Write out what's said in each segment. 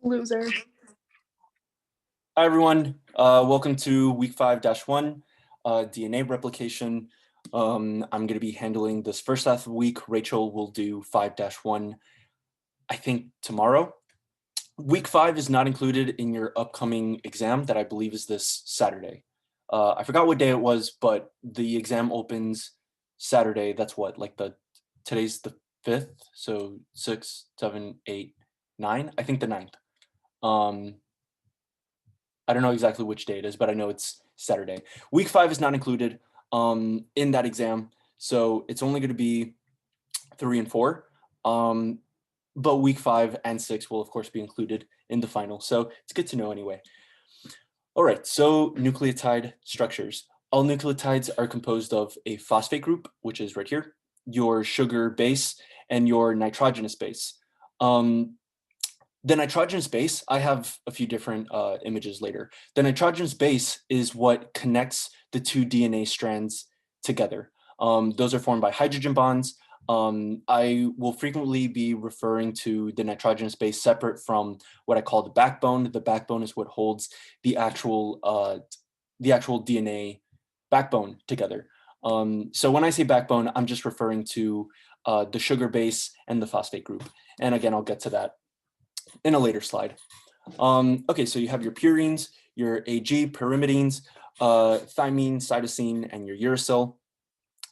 Loser. Hi, everyone. Welcome to week 5-1 DNA replication. I'm going to be handling this first half of the week. Rachel will do 5-1, I think, tomorrow. Week 5 is not included in your upcoming exam that I believe is this Saturday. I forgot what day it was, but the exam opens Saturday. That's what, like today's the 5th, so 6, 7, 8, 9. I think the 9th. I don't know exactly which day it is, but I know it's Saturday. Week 5 is not included in that exam, so it's only going to be 3 and 4. But week 5 and 6 will, of course, be included in the final. So it's good to know anyway. All right, so nucleotide structures. All nucleotides are composed of a phosphate group, which is right here, your sugar base, and your nitrogenous base. The nitrogenous base, I have a few different images later. The nitrogenous base is what connects the two DNA strands together. Those are formed by hydrogen bonds. I will frequently be referring to the nitrogenous base separate from what I call the backbone. The backbone is what holds the actual DNA backbone together. So when I say backbone, I'm just referring to the sugar base and the phosphate group. And again, I'll get to that in a later slide. Okay, so you have your purines, your AG, pyrimidines, thymine, cytosine, and your uracil.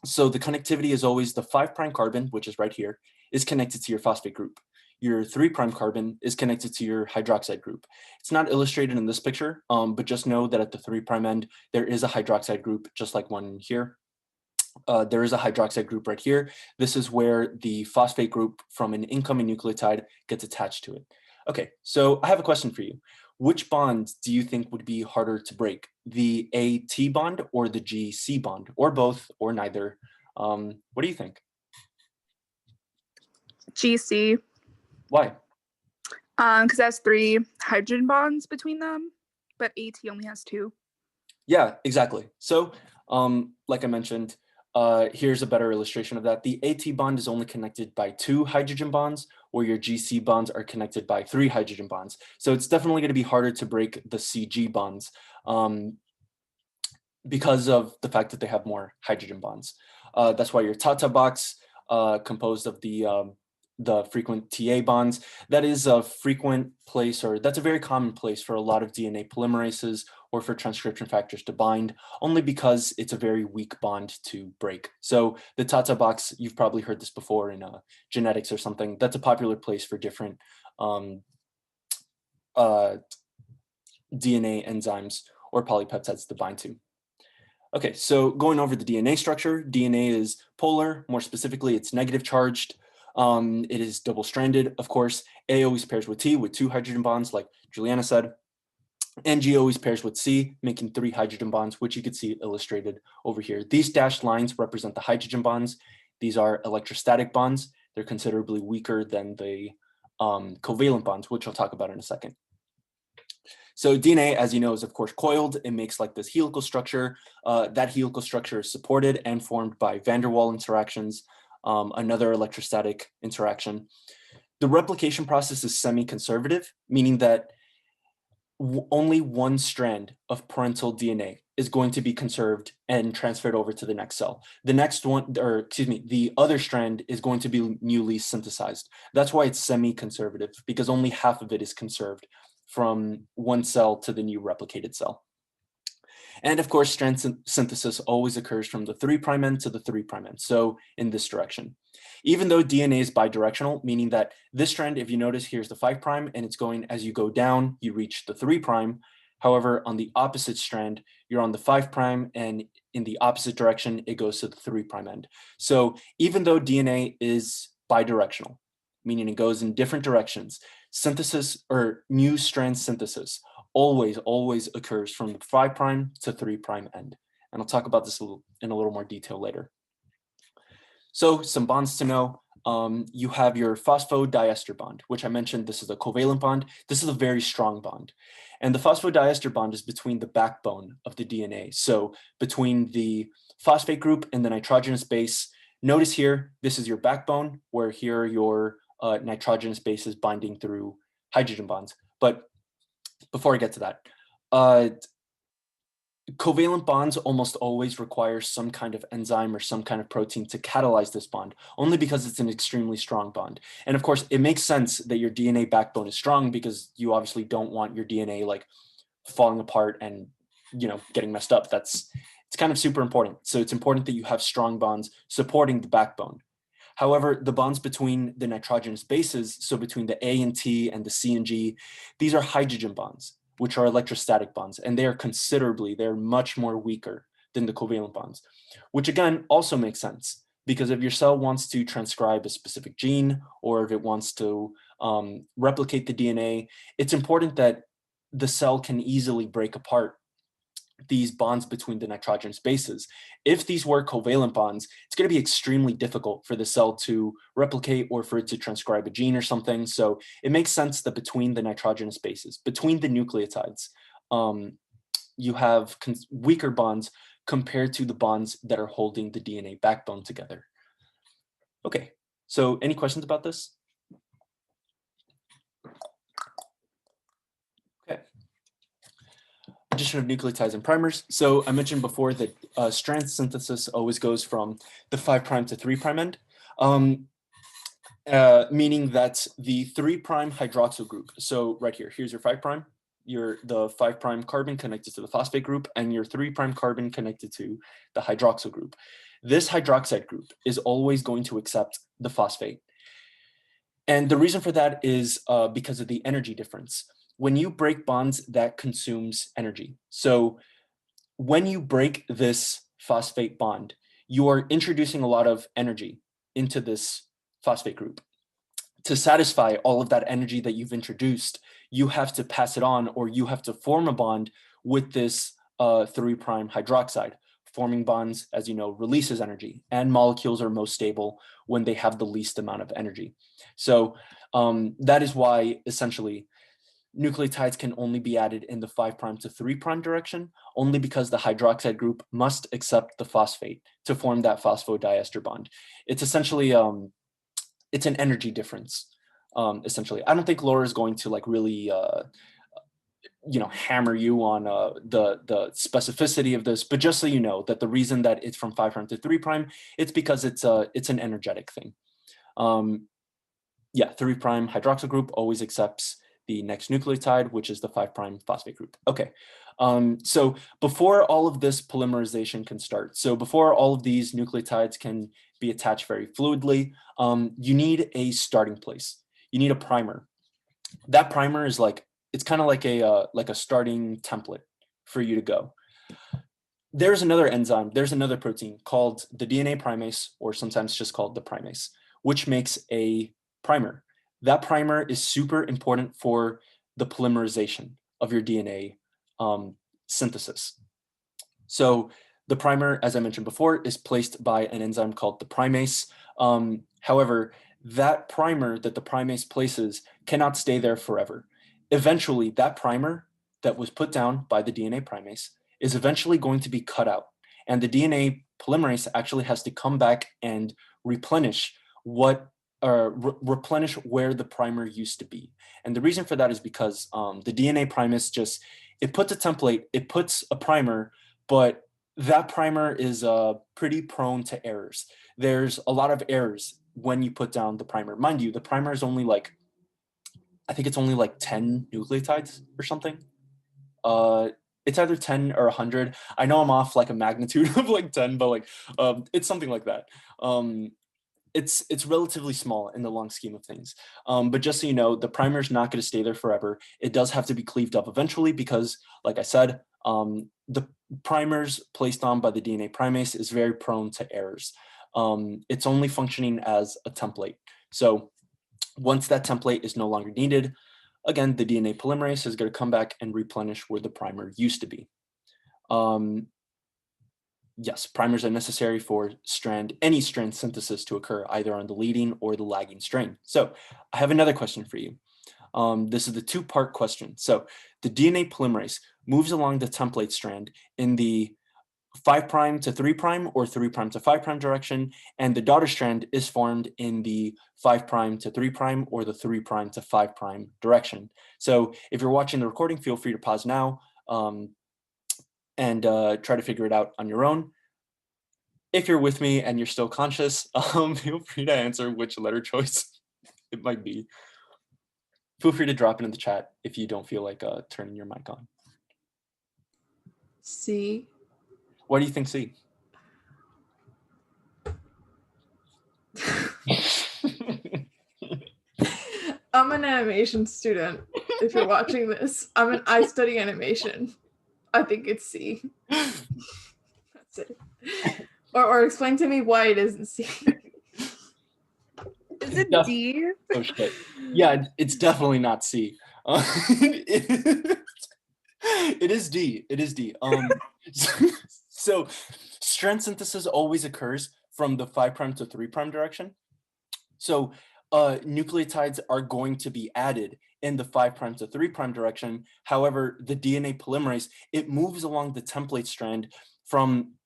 So the connectivity is always the 5' carbon, which is right here, is connected to your phosphate group. Your 3' carbon is connected to your hydroxide group. It's not illustrated in this picture, but just know that at the 3' end, there is a hydroxide group, just like one here. There is a hydroxide group right here. This is where the phosphate group from an incoming nucleotide gets attached to it. Okay, so I have a question for you. Which bond do you think would be harder to break? The AT bond or the GC bond, or both, or neither? What do you think? GC. Why? Because it has 3 hydrogen bonds between them, but AT only has 2. Yeah, exactly. So, like I mentioned, here's a better illustration of that. The AT bond is only connected by 2 hydrogen bonds, where your GC bonds are connected by 3 hydrogen bonds. So it's definitely going to be harder to break the CG bonds because of the fact that they have more hydrogen bonds. That's why your Tata box, composed of the frequent TA bonds, that is a frequent place, or that's a very common place for a lot of DNA polymerases or for transcription factors to bind, only because it's a very weak bond to break. So the Tata box, you've probably heard this before in genetics or something, that's a popular place for different DNA enzymes or polypeptides to bind to. Okay, so going over the DNA structure, DNA is polar, more specifically, it's negative charged. It is double-stranded, of course. A always pairs with T with 2 hydrogen bonds, like Juliana said. And G always pairs with C, making 3 hydrogen bonds, which you can see illustrated over here. These dashed lines represent the hydrogen bonds. These are electrostatic bonds. They're considerably weaker than the covalent bonds, which I'll talk about in a second. So DNA, as you know, is of course coiled. It makes like this helical structure. That helical structure is supported and formed by van der Waals interactions, another electrostatic interaction. The replication process is semi-conservative, meaning that only one strand of parental DNA is going to be conserved and transferred over to the next cell. The next one, or excuse me, the other strand is going to be newly synthesized. That's why it's semi-conservative, because only half of it is conserved from one cell to the new replicated cell. And of course, strand synthesis always occurs from the 3' end to the 3' end, so in this direction. Even though DNA is bidirectional, meaning that this strand, if you notice, here's the 5' and it's going, as you go down, you reach the 3'. However, on the opposite strand, you're on the 5' and in the opposite direction, it goes to the 3' end. So even though DNA is bidirectional, meaning it goes in different directions, synthesis or new strand synthesis always occurs from the 5' to 3' end. And I'll talk about this in a little more detail later. So some bonds to know. You have your phosphodiester bond, which I mentioned, this is a covalent bond. This is a very strong bond. And the phosphodiester bond is between the backbone of the DNA. So between the phosphate group and the nitrogenous base. Notice here, this is your backbone, where here your nitrogenous base is binding through hydrogen bonds. But before I get to that, covalent bonds almost always require some kind of enzyme or some kind of protein to catalyze this bond, only because it's an extremely strong bond. And of course, it makes sense that your DNA backbone is strong because you obviously don't want your DNA like falling apart and, you know, getting messed up. It's kind of super important. So it's important that you have strong bonds supporting the backbone. However, the bonds between the nitrogenous bases, so between the A and T and the C and G, these are hydrogen bonds, which are electrostatic bonds, and they're much more weaker than the covalent bonds, which again also makes sense because if your cell wants to transcribe a specific gene or if it wants to replicate the DNA, it's important that the cell can easily break apart these bonds between the nitrogenous bases. If these were covalent bonds, it's going to be extremely difficult for the cell to replicate or for it to transcribe a gene or something. So it makes sense that between the nitrogenous bases, between the nucleotides, you have weaker bonds compared to the bonds that are holding the DNA backbone together. Okay, so any questions about this? Okay. Addition of nucleotides and primers. So I mentioned before that strand synthesis always goes from the 5' to 3' end, meaning that the 3' hydroxyl group. So right here, here's your 5', the 5' carbon connected to the phosphate group, and your 3' carbon connected to the hydroxyl group. This hydroxide group is always going to accept the phosphate. And the reason for that is because of the energy difference. When you break bonds, that consumes energy. So when you break this phosphate bond, you are introducing a lot of energy into this phosphate group. To satisfy all of that energy that you've introduced, you have to pass it on, or you have to form a bond with this 3' hydroxide. Forming bonds, as you know, releases energy, and molecules are most stable when they have the least amount of energy. So that is why essentially nucleotides can only be added in the 5' to 3' direction, only because the hydroxide group must accept the phosphate to form that phosphodiester bond. It's essentially, it's an energy difference, essentially. I don't think Laura is going to like really, hammer you on the specificity of this, but just so you know that the reason that it's from 5' to 3', it's because it's an energetic thing. 3' hydroxyl group always accepts the next nucleotide, which is the 5' phosphate group. Okay, so before all of this polymerization can start, so before all of these nucleotides can be attached very fluidly, you need a starting place. You need a primer. That primer is like, it's kind of like a starting template for you to go. There's another enzyme, there's another protein called the DNA primase, or sometimes just called the primase, which makes a primer. That primer is super important for the polymerization of your DNA synthesis. So the primer, as I mentioned before, is placed by an enzyme called the primase. However, that primer that the primase places cannot stay there forever. Eventually, that primer that was put down by the DNA primase is eventually going to be cut out. And the DNA polymerase actually has to come back and replenish replenish where the primer used to be. And the reason for that is because the DNA primase it puts a template, it puts a primer, but that primer is pretty prone to errors. There's a lot of errors when you put down the primer. Mind you, the primer is only like, I think it's only like 10 nucleotides or something. It's either 10 or 100. I know I'm off like a magnitude of like 10, but like it's something like that. It's relatively small in the long scheme of things. But just so you know, the primer is not going to stay there forever. It does have to be cleaved up eventually because, like I said, the primers placed on by the DNA primase is very prone to errors. It's only functioning as a template. So once that template is no longer needed, again, the DNA polymerase is going to come back and replenish where the primer used to be. Yes, primers are necessary for any strand synthesis to occur, either on the leading or the lagging strain. So I have another question for you. This is the two-part question. So the DNA polymerase moves along the template strand in the 5' to 3' or 3' to 5' direction, and the daughter strand is formed in the 5' to 3' or the 3' to 5' direction. So if you're watching the recording, feel free to pause now and try to figure it out on your own. If you're with me and you're still conscious, feel free to answer which letter choice it might be. Feel free to drop it in the chat if you don't feel like turning your mic on. C. Why do you think C? I'm an animation student. If you're watching this, I study animation. I think it's C. That's it. Or explain to me why it isn't C. Is it D? Oh shit. Yeah, it's definitely not C. It is D. It is D. So strand synthesis always occurs from the 5' to 3' direction. So nucleotides are going to be added in the 5' to 3' direction. However, the DNA polymerase, it moves along the template strand from,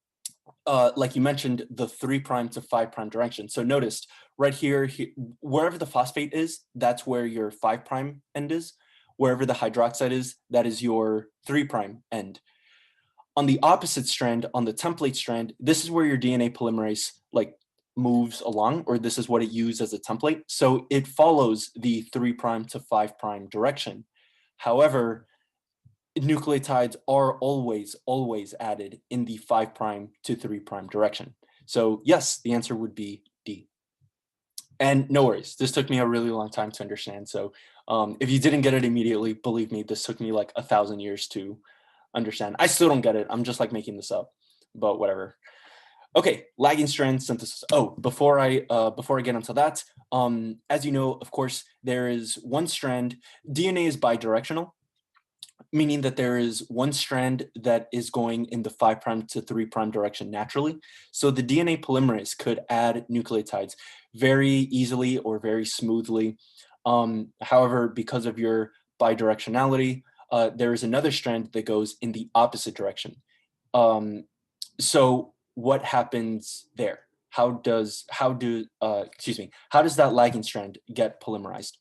like you mentioned, the 3' to 5' direction. So notice right here, wherever the phosphate is, that's where your 5' end is. Wherever the hydroxide is, that is your 3' end. On the opposite strand, on the template strand, this is where your DNA polymerase like moves along, or this is what it used as a template. So it follows the 3' to 5' direction. However, nucleotides are always added in the 5' to 3' direction. So yes, the answer would be D. And no worries, this took me a really long time to understand. So if you didn't get it immediately, believe me, this took me like 1,000 years to understand. I still don't get it. I'm just like making this up, but whatever. Okay, lagging strand synthesis. Oh, before I get into that, as you know, of course, there is one strand. DNA is bidirectional, meaning that there is one strand that is going in the 5' to 3' direction naturally. So the DNA polymerase could add nucleotides very easily or very smoothly. However, because of your bidirectionality, there is another strand that goes in the opposite direction. So what happens there? How does that lagging strand get polymerized?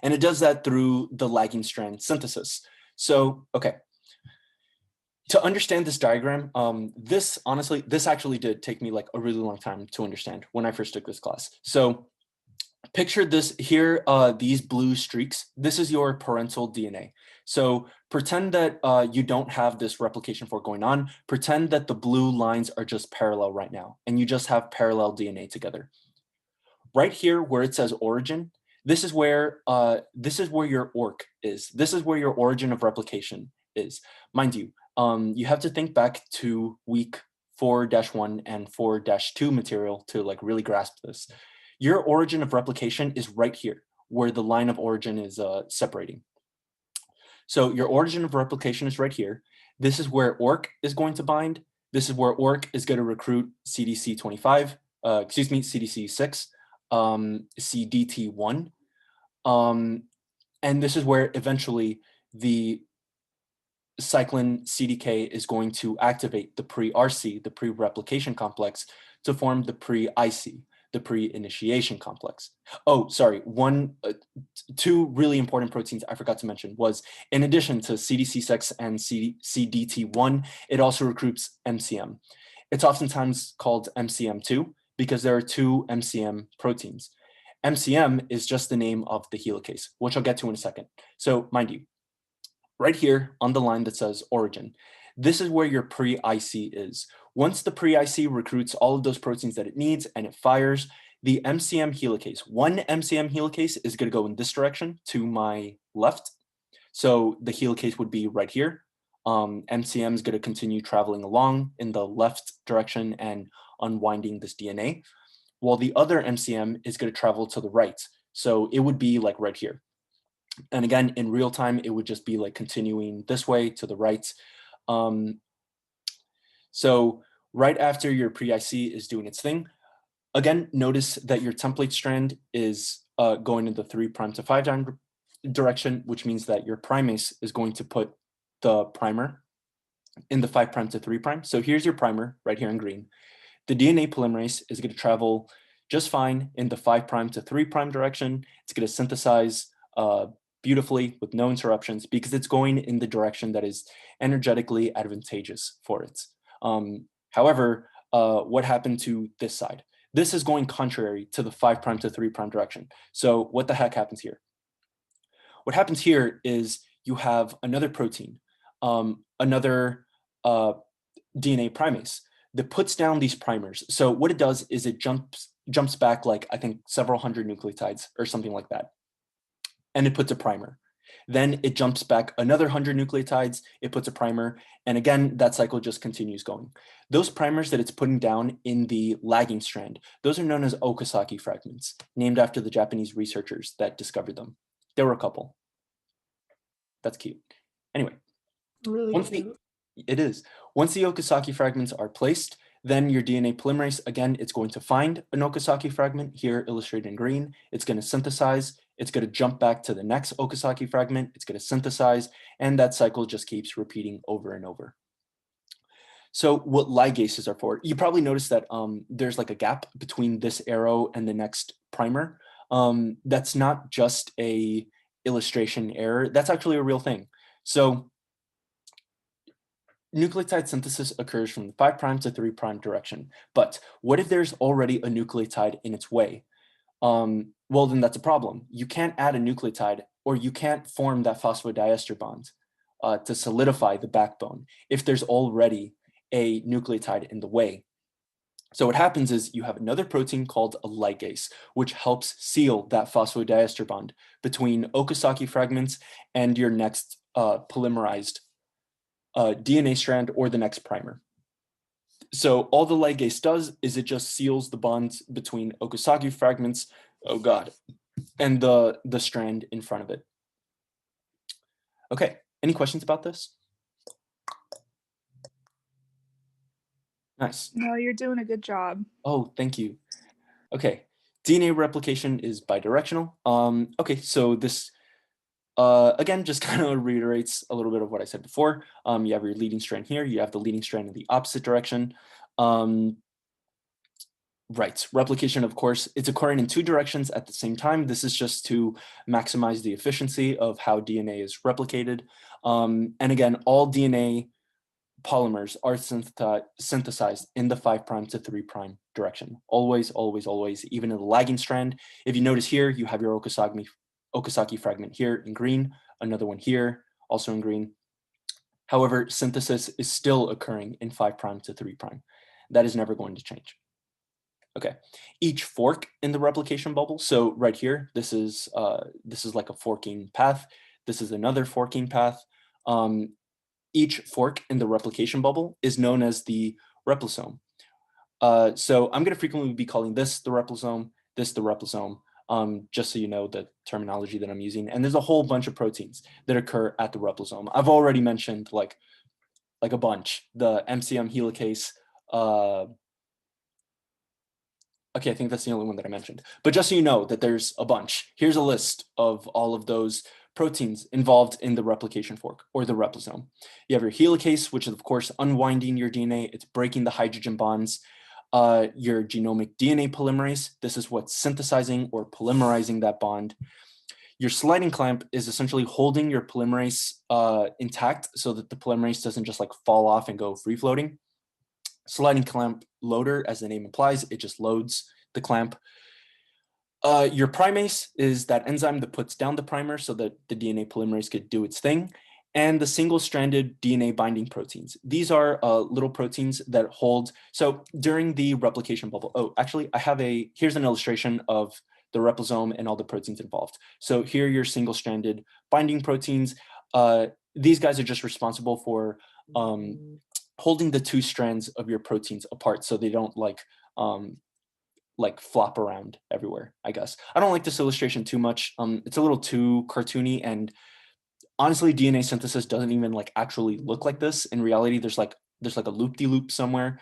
And it does that through the lagging strand synthesis. So, okay. To understand this diagram, this actually did take me like a really long time to understand when I first took this class. So picture this here, these blue streaks. This is your parental DNA. So pretend that you don't have this replication fork going on. Pretend that the blue lines are just parallel right now, and you just have parallel DNA together. Right here where it says origin, this is where your ORC is. This is where your origin of replication is. Mind you, you have to think back to week 4-1 and 4-2 material to like really grasp this. Your origin of replication is right here, where the line of origin is separating. So your origin of replication is right here. This is where ORC is going to bind. This is where ORC is going to recruit CDC6, CDT1. And this is where eventually the cyclin CDK is going to activate the pre-RC, the pre-replication complex, to form the pre-IC, the pre-initiation complex. Oh, sorry, two really important proteins I forgot to mention was, in addition to CDC6 and CDT1, it also recruits MCM. It's oftentimes called MCM2 because there are two MCM proteins. MCM is just the name of the helicase, which I'll get to in a second. So mind you, right here on the line that says origin, this is where your pre-IC is. Once the pre-IC recruits all of those proteins that it needs and it fires, the MCM helicase, one MCM helicase is going to go in this direction to my left. So the helicase would be right here. MCM is going to continue traveling along in the left direction and unwinding this DNA, while the other MCM is going to travel to the right. So it would be like right here. And again, in real time, it would just be like continuing this way to the right. So right after your pre-IC is doing its thing, again, notice that your template strand is going in the 3' to 5' direction, which means that your primase is going to put the primer in the 5' to 3'. So here's your primer right here in green. The DNA polymerase is going to travel just fine in the 5' to 3' direction. It's going to synthesize beautifully with no interruptions because it's going in the direction that is energetically advantageous for it. However, what happened to this side? This is going contrary to the 5' to 3' direction. So what the heck happens here? What happens here is you have another protein, another DNA primase that puts down these primers. So what it does is it jumps back like I think several hundred nucleotides or something like that, and it puts a primer. Then it jumps back another 100 nucleotides, it puts a primer, and again, that cycle just continues going. Those primers that it's putting down in the lagging strand, those are known as Okazaki fragments, named after the Japanese researchers that discovered them. There were a couple. That's cute. Anyway, Really cute. it is. Once the Okazaki fragments are placed, then your DNA polymerase, again, it's going to find an Okazaki fragment, here illustrated in green. It's going to synthesize. It's going to jump back to the next Okazaki fragment. It's going to synthesize. And that cycle just keeps repeating over and over. So what ligases are for, you probably noticed that there's like a gap between this arrow and the next primer. That's not just a illustration error. That's actually a real thing. So nucleotide synthesis occurs from the 5' to 3' direction. But what if there's already a nucleotide in its way? Well, then that's a problem. You can't add a nucleotide, or you can't form that phosphodiester bond to solidify the backbone if there's already a nucleotide in the way. So what happens is you have another protein called a ligase, which helps seal that phosphodiester bond between Okazaki fragments and your next polymerized DNA strand or the next primer. So all the ligase does is it just seals the bonds between Okazaki fragments, oh god, and the strand in front of it. Okay, any questions about this? Nice. No, you're doing a good job. Oh, thank you. Okay, DNA replication is bidirectional. Okay, so this again just kind of reiterates a little bit of what I said before. You have your leading strand here, you have the leading strand in the opposite direction. Right, replication, of course, it's occurring in two directions at the same time. This is just to maximize the efficiency of how DNA is replicated. And again, all DNA polymers are synthesized in the 5' to 3' direction. Always, always, always, even in the lagging strand. If you notice here, you have your Okazaki fragment here in green, another one here, also in green. However, synthesis is still occurring in 5' to 3'. That is never going to change. Okay, each fork in the replication bubble. So right here, this is like a forking path. This is another forking path. Each fork in the replication bubble is known as the replisome. So I'm going to frequently be calling this the replisome, this the replisome, just so you know the terminology that I'm using. And there's a whole bunch of proteins that occur at the replisome. I've already mentioned like a bunch, the MCM helicase. Okay, I think that's the only one that I mentioned. But just so you know that there's a bunch, here's a list of all of those proteins involved in the replication fork or the replisome. You have your helicase, which is of course unwinding your DNA. It's breaking the hydrogen bonds. Your genomic DNA polymerase, this is what's synthesizing or polymerizing that bond. Your sliding clamp is essentially holding your polymerase intact so that the polymerase doesn't just like fall off and go free floating. Sliding clamp loader, as the name implies, it just loads the clamp. Your primase is that enzyme that puts down the primer so that the DNA polymerase could do its thing. And the single-stranded DNA binding proteins. These are little proteins that hold, so during the replication bubble, oh, actually, here's an illustration of the replisome and all the proteins involved. So here are your single-stranded binding proteins. These guys are just responsible for holding the two strands of your proteins apart so they don't like flop around everywhere, I guess. I don't like this illustration too much. It's a little too cartoony, and honestly, DNA synthesis doesn't even like actually look like this. In reality, there's like a loop-de-loop somewhere.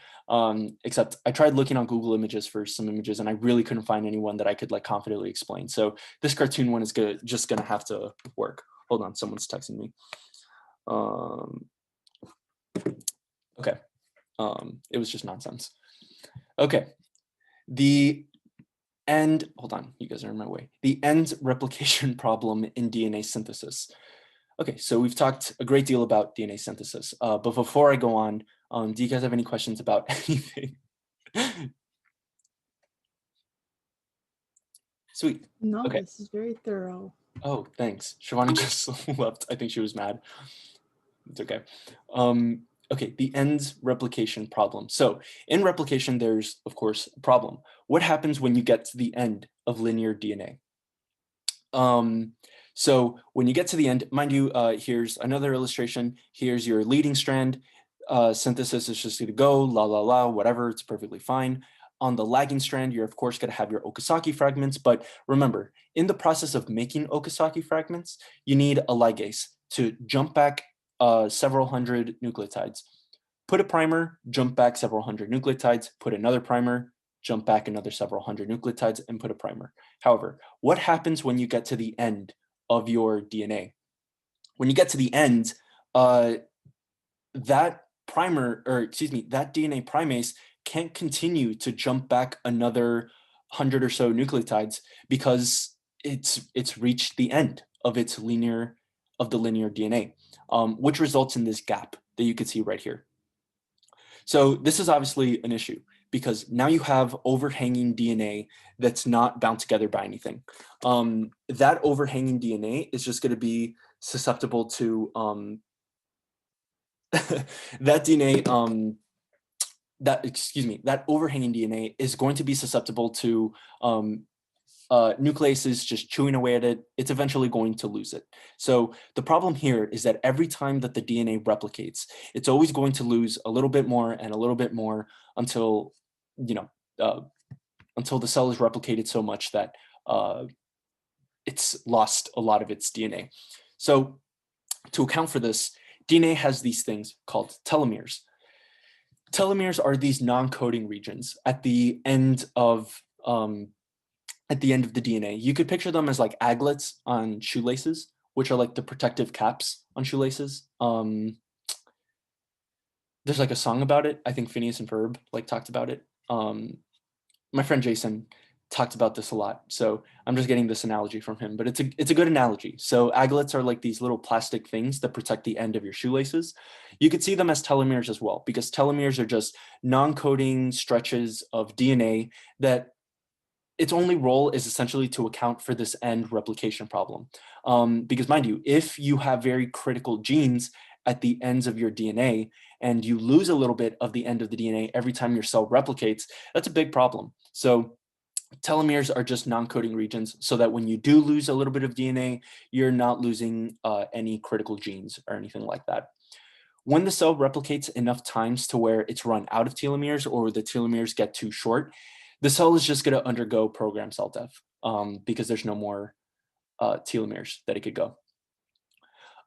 Except I tried looking on Google Images for some images, and I really couldn't find anyone that I could like confidently explain. So this cartoon one is just gonna have to work. Hold on, someone's texting me. Okay. It was just nonsense. Okay. Hold on, you guys are in my way. The end replication problem in DNA synthesis. Okay, so we've talked a great deal about DNA synthesis, but before I go on, do you guys have any questions about anything? Sweet. No, Okay. this is very thorough. Oh, thanks. Shivani just left. I think she was mad. It's okay. Okay, the end replication problem. So in replication, there's, of course, a problem. What happens when you get to the end of linear DNA? So when you get to the end, mind you, here's another illustration. Here's your leading strand. Synthesis is just gonna go, la, la, la, whatever, it's perfectly fine. On the lagging strand, you're of course gonna have your Okazaki fragments, but remember, in the process of making Okazaki fragments, you need a ligase to jump back several hundred nucleotides. Put a primer, jump back several hundred nucleotides, put another primer, jump back another several hundred nucleotides, and put a primer. However, what happens when you get to the end of your DNA? When you get to the end, that DNA primase can't continue to jump back another 100 or so nucleotides because it's reached the end of the linear DNA, which results in this gap that you can see right here. So this is obviously an issue because now you have overhanging DNA that's not bound together by anything. That overhanging DNA is just going to be susceptible to that overhanging DNA is going to be susceptible to nucleases just chewing away at it. It's eventually going to lose it. So the problem here is that every time that the DNA replicates, it's always going to lose a little bit more and a little bit more until, until the cell is replicated so much that it's lost a lot of its DNA. So to account for this, DNA has these things called telomeres. Telomeres are these non-coding regions at the end of the DNA. You could picture them as like aglets on shoelaces, which are like the protective caps on shoelaces. There's like a song about it. I think Phineas and Ferb like talked about it. My friend Jason talked about this a lot, so I'm just getting this analogy from him, but it's a good analogy. So aglets are like these little plastic things that protect the end of your shoelaces. You could see them as telomeres as well, because telomeres are just non-coding stretches of DNA that its only role is essentially to account for this end replication problem. Because mind you, if you have very critical genes at the ends of your DNA and you lose a little bit of the end of the DNA every time your cell replicates, that's a big problem. So telomeres are just non-coding regions so that when you do lose a little bit of DNA, you're not losing any critical genes or anything like that. When the cell replicates enough times to where it's run out of telomeres or the telomeres get too short, the cell is just going to undergo programmed cell death because there's no more telomeres that it could go.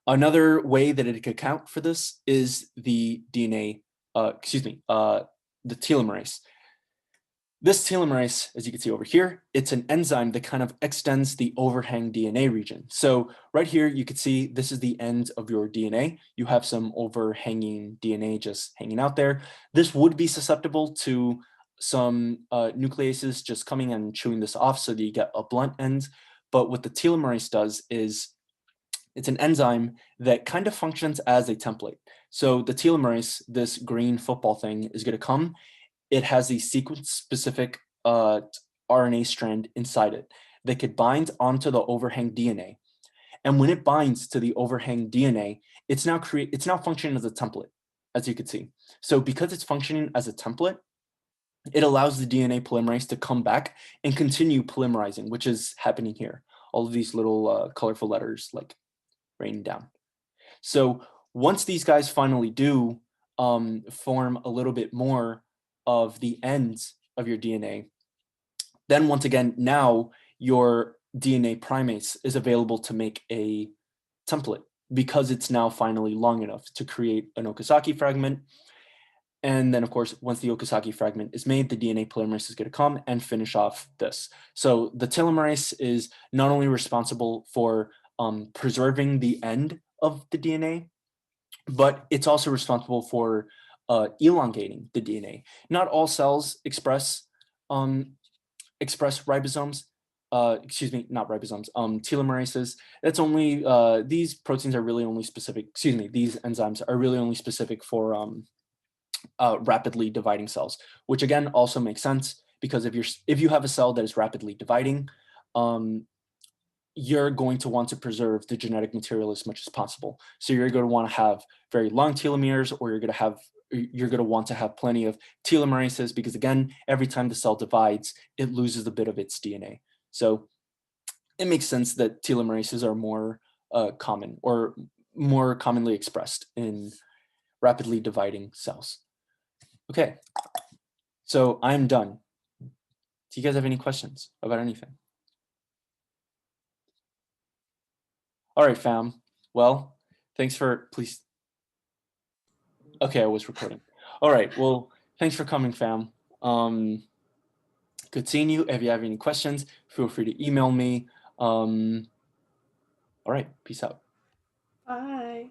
Another way that it could account for this is the the telomerase. This telomerase, as you can see over here, it's an enzyme that kind of extends the overhang DNA region. So right here, you can see this is the end of your DNA. You have some overhanging DNA just hanging out there. This would be susceptible to some nucleases just coming and chewing this off so that you get a blunt end. But what the telomerase does is it's an enzyme that kind of functions as a template. So the telomerase, this green football thing, is going to come. It has a sequence-specific RNA strand inside it that could bind onto the overhang DNA. And when it binds to the overhang DNA, it's now functioning as a template, as you can see. So because it's functioning as a template, it allows the DNA polymerase to come back and continue polymerizing, which is happening here. All of these little colorful letters like raining down. So once these guys finally do form a little bit more of the ends of your DNA, then once again, now your DNA primase is available to make a template because it's now finally long enough to create an Okazaki fragment. And then, of course, once the Okazaki fragment is made, the DNA polymerase is going to come and finish off this. So the telomerase is not only responsible for preserving the end of the DNA, but it's also responsible for elongating the DNA. Not all cells express ribosomes. Excuse me, not ribosomes. Telomerases. That's only these proteins are really only specific. Excuse me, these enzymes are really only specific for rapidly dividing cells, which again also makes sense because if you have a cell that is rapidly dividing, you're going to want to preserve the genetic material as much as possible. So you're going to want to have very long telomeres, or you're going to want to have plenty of telomerases, because again, every time the cell divides, it loses a bit of its DNA. So it makes sense that telomerases are more common or more commonly expressed in rapidly dividing cells. Okay, so I'm done. Do you guys have any questions about anything? All right, fam. Well, thanks for, please. Okay, I was recording. All right, well, thanks for coming, fam. Good seeing you. If you have any questions, feel free to email me. All right, peace out. Bye.